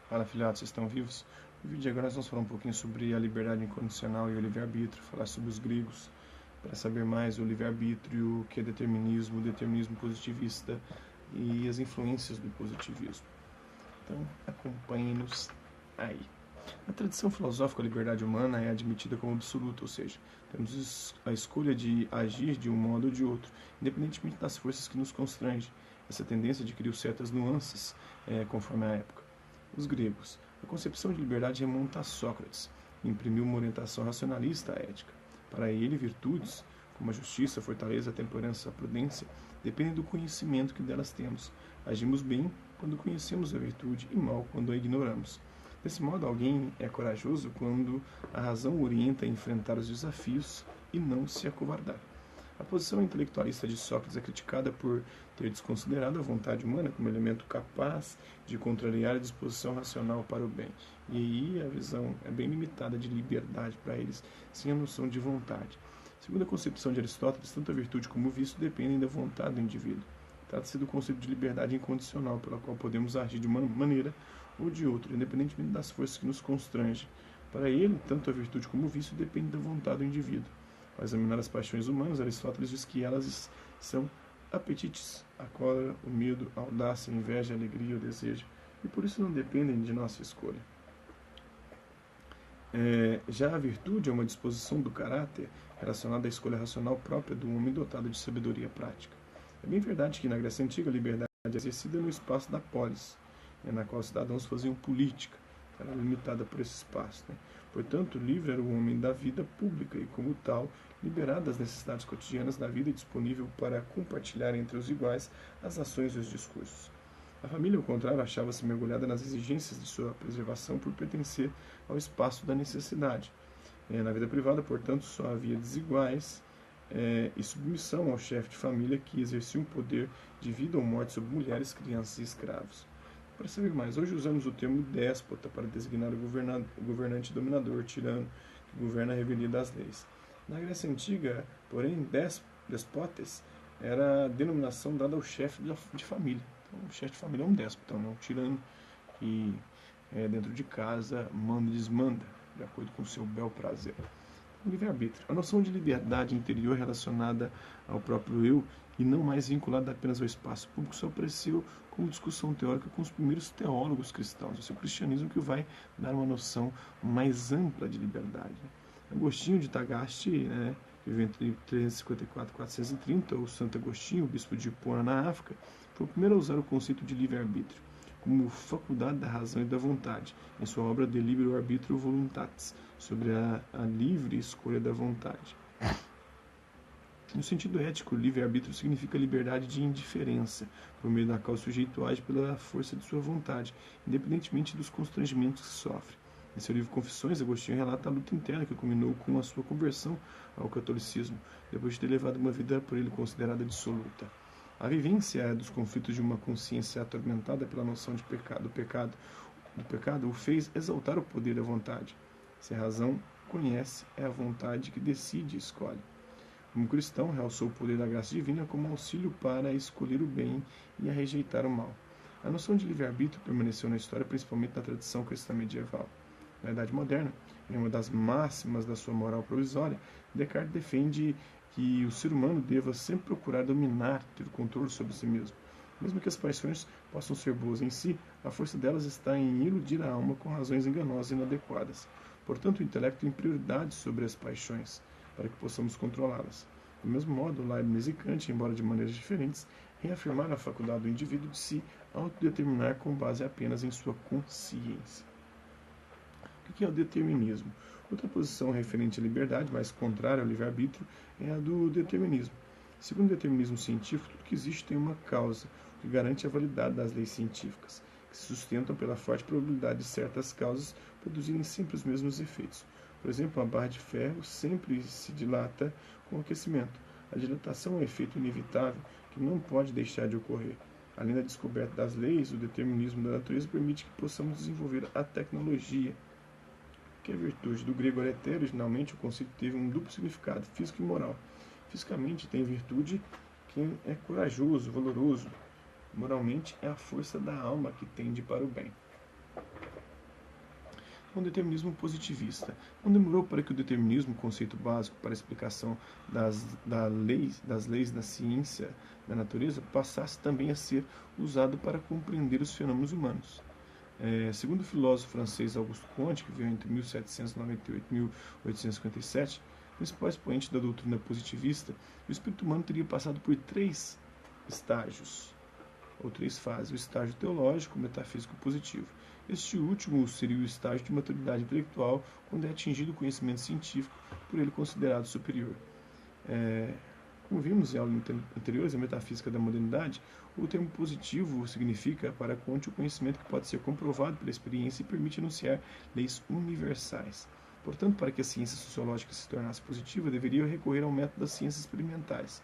Fala, filhotes, vocês estão vivos? No vídeo de agora nós vamos falar um pouquinho sobre a liberdade incondicional e o livre-arbítrio, falar sobre os gregos, para saber mais o livre-arbítrio, o que é determinismo, o determinismo positivista e as influências do positivismo. Então, acompanhe-nos aí. Na tradição filosófica, a liberdade humana é admitida como absoluta, ou seja, temos a escolha de agir de um modo ou de outro, independentemente das forças que nos constrangem. Essa tendência adquiriu certas nuances conforme a época. Os gregos. A concepção de liberdade remonta a Sócrates, e imprimiu uma orientação racionalista à ética. Para ele, virtudes, como a justiça, a fortaleza, a temperança, a prudência, dependem do conhecimento que delas temos. Agimos bem quando conhecemos a virtude e mal quando a ignoramos. Desse modo, alguém é corajoso quando a razão o orienta a enfrentar os desafios e não se acovardar. A posição intelectualista de Sócrates é criticada por ter desconsiderado a vontade humana como elemento capaz de contrariar a disposição racional para o bem. E aí a visão é bem limitada de liberdade para eles, sem a noção de vontade. Segundo a concepção de Aristóteles, tanto a virtude como o vício dependem da vontade do indivíduo. Trata-se do conceito de liberdade incondicional, pela qual podemos agir de uma maneira ou de outra, independentemente das forças que nos constrangem. Para ele, tanto a virtude como o vício dependem da vontade do indivíduo. Ao examinar as paixões humanas, Aristóteles diz que elas são apetites, a cólera, o medo, a audácia, a inveja, a alegria, o desejo, e por isso não dependem de nossa escolha. Já a virtude é uma disposição do caráter relacionada à escolha racional própria do homem dotado de sabedoria prática. É bem verdade que na Grécia Antiga a liberdade é exercida no espaço da polis, na qual os cidadãos faziam política, era limitada por esse espaço. Portanto, livre era o homem da vida pública e, como tal, liberado das necessidades cotidianas da vida e disponível para compartilhar entre os iguais as ações e os discursos. A família, ao contrário, achava-se mergulhada nas exigências de sua preservação por pertencer ao espaço da necessidade. Na vida privada, portanto, só havia desiguais e submissão ao chefe de família que exercia um poder de vida ou morte sobre mulheres, crianças e escravos. Para saber mais, hoje usamos o termo déspota para designar o governante dominador, tirano, que governa a revelia das leis. Na Grécia Antiga, porém, despotes era a denominação dada ao chefe de família. Então, o chefe de família é um déspota, não é um tirano que dentro de casa manda e desmanda, de acordo com o seu bel prazer. Livre-arbítrio. A noção de liberdade interior relacionada ao próprio eu e não mais vinculada apenas ao espaço público só apareceu como discussão teórica com os primeiros teólogos cristãos. Esse é o cristianismo que vai dar uma noção mais ampla de liberdade. Agostinho de Tagaste, que viveu entre 354 e 430, ou Santo Agostinho, bispo de Hipona, na África, foi o primeiro a usar o conceito de livre-arbítrio como faculdade da razão e da vontade, em sua obra De Libero Arbitrio Voluntatis, sobre a livre escolha da vontade. No sentido ético, livre-arbítrio significa liberdade de indiferença, por meio da qual o sujeito age pela força de sua vontade, independentemente dos constrangimentos que sofre. Em seu livro Confissões, Agostinho relata a luta interna que culminou com a sua conversão ao catolicismo, depois de ter levado uma vida por ele considerada dissoluta. A vivência dos conflitos de uma consciência atormentada pela noção de pecado, do pecado o fez exaltar o poder da vontade. Se a razão conhece, é a vontade que decide e escolhe. Como cristão, realçou o poder da graça divina como auxílio para escolher o bem e a rejeitar o mal. A noção de livre-arbítrio permaneceu na história, principalmente na tradição cristã medieval. Na Idade Moderna, em uma das máximas da sua moral provisória, Descartes defende que o ser humano deva sempre procurar dominar, ter o controle sobre si mesmo. Mesmo que as paixões possam ser boas em si, a força delas está em iludir a alma com razões enganosas e inadequadas. Portanto, o intelecto tem prioridade sobre as paixões, para que possamos controlá-las. Do mesmo modo, Leibniz e Kant, embora de maneiras diferentes, reafirmaram a faculdade do indivíduo de se autodeterminar com base apenas em sua consciência. O que é o determinismo? Outra posição referente à liberdade, mas contrária ao livre-arbítrio, é a do determinismo. Segundo o determinismo científico, tudo que existe tem uma causa, o que garante a validade das leis científicas, que se sustentam pela forte probabilidade de certas causas produzirem sempre os mesmos efeitos. Por exemplo, uma barra de ferro sempre se dilata com o aquecimento. A dilatação é um efeito inevitável que não pode deixar de ocorrer. Além da descoberta das leis, o determinismo da natureza permite que possamos desenvolver a tecnologia, que é a virtude. Do grego aletheia, originalmente o conceito teve um duplo significado, físico e moral. Fisicamente tem virtude quem é corajoso, valoroso. Moralmente é a força da alma que tende para o bem. é um determinismo positivista. Não demorou para que o determinismo, conceito básico para a explicação das leis da ciência da natureza, passasse também a ser usado para compreender os fenômenos humanos. Segundo o filósofo francês Auguste Comte, que viveu entre 1798 e 1857, principal expoente da doutrina positivista, o espírito humano teria passado por 3 estágios, ou 3 fases: o estágio teológico, metafísico e positivo. Este último seria o estágio de maturidade intelectual, quando é atingido o conhecimento científico, por ele considerado superior. Como vimos em aulas anteriores, a metafísica da modernidade, o termo positivo significa para Comte o conhecimento que pode ser comprovado pela experiência e permite enunciar leis universais. Portanto, para que a ciência sociológica se tornasse positiva, deveria recorrer ao método das ciências experimentais.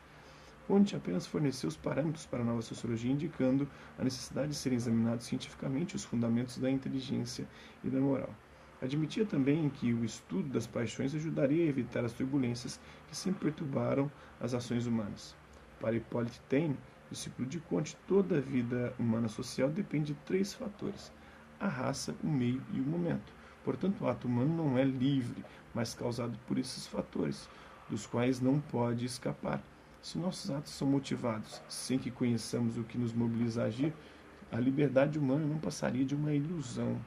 Comte apenas forneceu os parâmetros para a nova sociologia, indicando a necessidade de serem examinados cientificamente os fundamentos da inteligência e da moral. Admitia também que o estudo das paixões ajudaria a evitar as turbulências que sempre perturbaram as ações humanas. Para Hippolyte Taine, discípulo de Comte, toda a vida humana social depende de 3 fatores: a raça, o meio e o momento. Portanto, o ato humano não é livre, mas causado por esses fatores, dos quais não pode escapar. Se nossos atos são motivados sem que conheçamos o que nos mobiliza a agir, a liberdade humana não passaria de uma ilusão.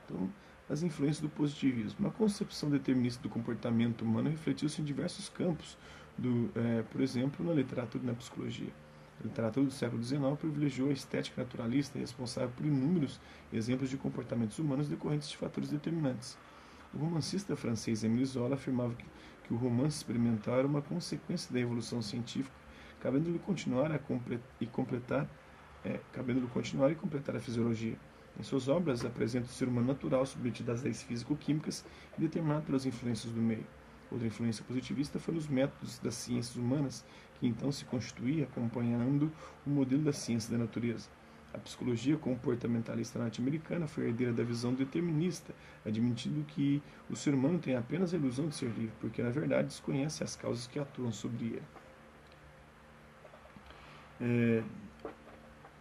Então, as influências do positivismo. A concepção determinista do comportamento humano refletiu-se em diversos campos, por exemplo, na literatura e na psicologia. A literatura do século XIX privilegiou a estética naturalista, responsável por inúmeros exemplos de comportamentos humanos decorrentes de fatores determinantes. O romancista francês Émile Zola afirmava que o romance experimental era uma consequência da evolução científica, cabendo-lhe continuar e completar a fisiologia. Em suas obras, apresenta o ser humano natural, submetido às leis físico-químicas e determinado pelas influências do meio. Outra influência positivista foi nos métodos das ciências humanas, que então se constituía acompanhando o modelo da ciência da natureza. A psicologia comportamentalista norte-americana foi herdeira da visão determinista, admitindo que o ser humano tem apenas a ilusão de ser livre, porque na verdade desconhece as causas que atuam sobre ele.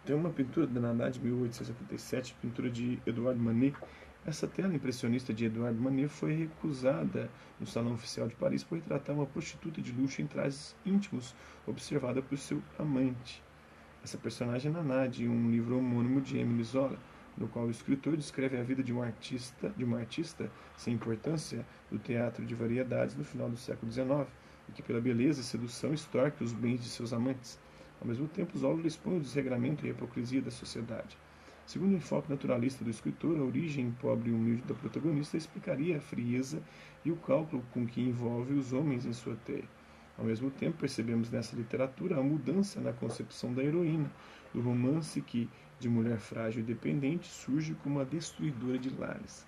Tem uma pintura da Naná de 1877, pintura de Edouard Manet. Essa tela impressionista de Edouard Manet foi recusada no Salão Oficial de Paris por retratar uma prostituta de luxo em trajes íntimos, observada por seu amante. Essa personagem é Naná, de um livro homônimo de Émile Zola, no qual o escritor descreve a vida de uma artista sem importância do teatro de variedades no final do século XIX, e que pela beleza e sedução extorque os bens de seus amantes. Ao mesmo tempo, Zola expõe o desregramento e a hipocrisia da sociedade. Segundo o enfoque naturalista do escritor, a origem pobre e humilde da protagonista explicaria a frieza e o cálculo com que envolve os homens em sua teia. Ao mesmo tempo, percebemos nessa literatura a mudança na concepção da heroína, do romance que, de mulher frágil e dependente, surge como a destruidora de lares.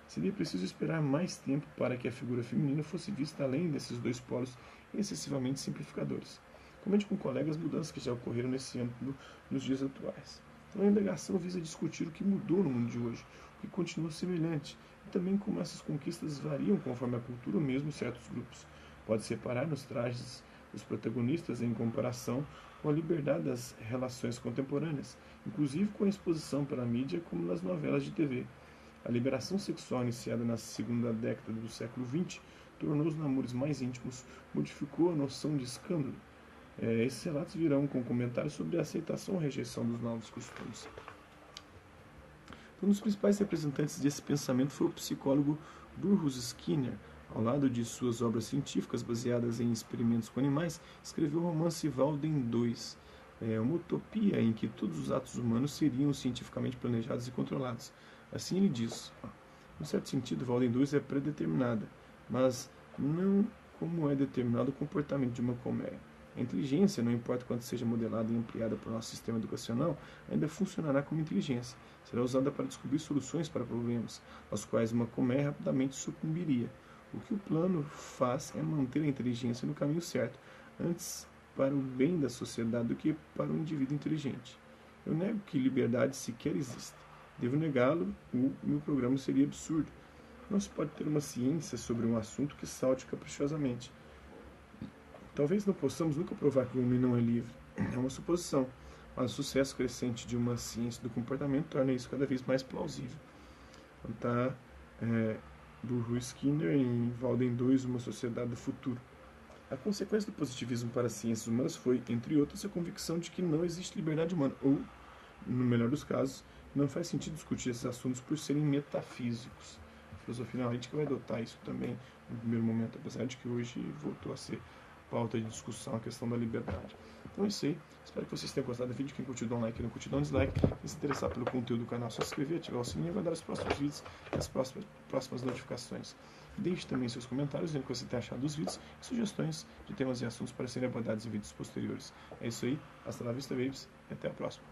Seria preciso esperar mais tempo para que a figura feminina fosse vista além desses 2 polos excessivamente simplificadores. Comente com colegas mudanças que já ocorreram nesse âmbito nos dias atuais. Então, a indagação visa discutir o que mudou no mundo de hoje, o que continua semelhante, e também como essas conquistas variam conforme a cultura ou mesmo certos grupos. Pode separar nos trajes dos protagonistas em comparação com a liberdade das relações contemporâneas, inclusive com a exposição pela mídia como nas novelas de TV. A liberação sexual iniciada na segunda década do século XX tornou os namoros mais íntimos, modificou a noção de escândalo. Esses relatos virão com comentários sobre a aceitação ou rejeição dos novos costumes. Um dos principais representantes desse pensamento foi o psicólogo Burrhus Skinner. Ao lado de suas obras científicas baseadas em experimentos com animais, escreveu o romance Walden 2, uma utopia em que todos os atos humanos seriam cientificamente planejados e controlados. Assim ele diz: em certo sentido, Walden 2 é predeterminada, mas não como é determinado o comportamento de uma colmeia. A inteligência, não importa quanto seja modelada e ampliada por nosso sistema educacional, ainda funcionará como inteligência. Será usada para descobrir soluções para problemas, aos quais uma colmeia rapidamente sucumbiria. O que o plano faz é manter a inteligência no caminho certo, antes para o bem da sociedade do que para o indivíduo inteligente. Eu nego que liberdade sequer existe. Devo negá-lo, meu programa seria absurdo. Não se pode ter uma ciência sobre um assunto que salte caprichosamente. Talvez não possamos nunca provar que o homem não é livre. É uma suposição, mas o sucesso crescente de uma ciência do comportamento torna isso cada vez mais plausível. Então tá Burro Skinner em Walden 2, Uma Sociedade do Futuro. A consequência do positivismo para as ciências humanas foi, entre outras, a convicção de que não existe liberdade humana, ou, no melhor dos casos, não faz sentido discutir esses assuntos por serem metafísicos. A filosofia analítica vai adotar isso também no primeiro momento, apesar de que hoje voltou a ser pauta de discussão a questão da liberdade. Então é isso aí. Espero que vocês tenham gostado do vídeo. Quem curtiu, dá um like. Quem não curtiu, dá um dislike. Quem se interessar pelo conteúdo do canal, é só se inscrever, ativar o sininho e vai dar os próximos vídeos e as próximas notificações. Deixe também seus comentários, dizendo o que você tem achado dos vídeos e sugestões de temas e assuntos para serem abordados em vídeos posteriores. É isso aí. Hasta la vista, babies. E até a próxima.